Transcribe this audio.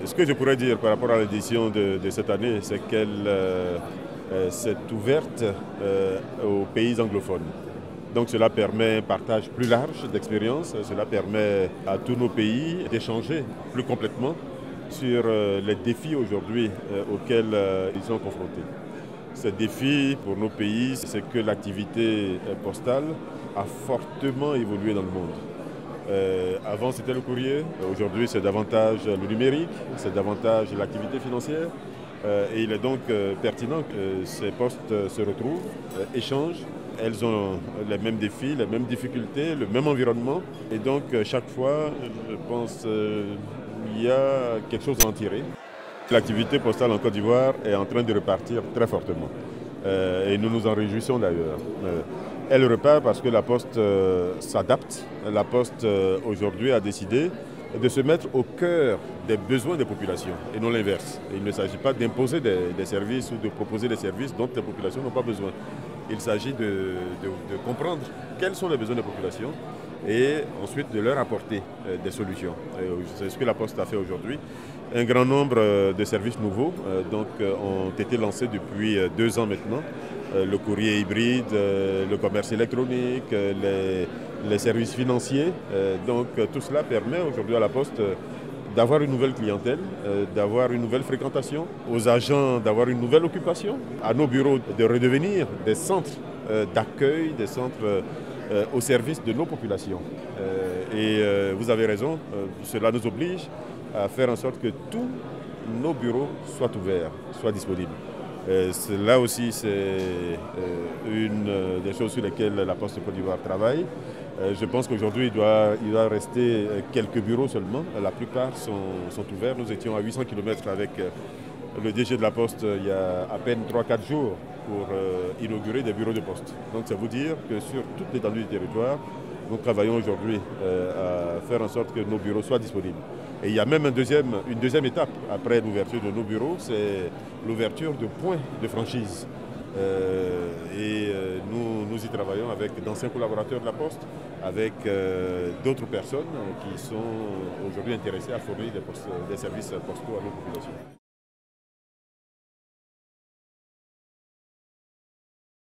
Ce que je pourrais dire par rapport à l'édition de cette année, c'est qu'elle s'est ouverte aux pays anglophones. Donc cela permet un partage plus large d'expériences, cela permet à tous nos pays d'échanger plus complètement sur les défis aujourd'hui auxquels ils sont confrontés. Ces défis pour nos pays, c'est que l'activité postale a fortement évolué dans le monde. Avant c'était le courrier, aujourd'hui c'est davantage le numérique, c'est davantage l'activité financière. Et il est donc pertinent que ces postes se retrouvent, échangent. Elles ont les mêmes défis, les mêmes difficultés, le même environnement. Et donc chaque fois, je pense il y a quelque chose à en tirer. L'activité postale en Côte d'Ivoire est en train de repartir très fortement. Et nous nous en réjouissons d'ailleurs. Elle repart parce que la Poste s'adapte. La Poste aujourd'hui a décidé de se mettre au cœur des besoins des populations et non l'inverse. Il ne s'agit pas d'imposer des services ou de proposer des services dont les populations n'ont pas besoin. Il s'agit de comprendre quels sont les besoins des populations et ensuite de leur apporter des solutions. C'est ce que la Poste a fait aujourd'hui. Un grand nombre de services nouveaux ont été lancés depuis 2 ans maintenant. Le courrier hybride, le commerce électronique, les services financiers. Tout cela permet aujourd'hui à la Poste d'avoir une nouvelle clientèle, d'avoir une nouvelle fréquentation, aux agents d'avoir une nouvelle occupation, à nos bureaux de redevenir des centres d'accueil, des centres au service de nos populations. Vous avez raison, cela nous oblige à faire en sorte que tous nos bureaux soient ouverts, soient disponibles. Là aussi, c'est une des choses sur lesquelles la Poste Côte d'Ivoire travaille. Je pense qu'aujourd'hui, il doit rester quelques bureaux seulement. La plupart sont ouverts. Nous étions à 800 km avec le DG de la Poste il y a à peine 3-4 jours pour inaugurer des bureaux de poste. Donc ça veut dire que sur toute l'étendue du territoire, nous travaillons aujourd'hui à faire en sorte que nos bureaux soient disponibles. Et il y a même une deuxième étape après l'ouverture de nos bureaux, c'est l'ouverture de points de franchise. Nous y travaillons avec d'anciens collaborateurs de la Poste, avec d'autres personnes qui sont aujourd'hui intéressées à fournir des services postaux à nos populations.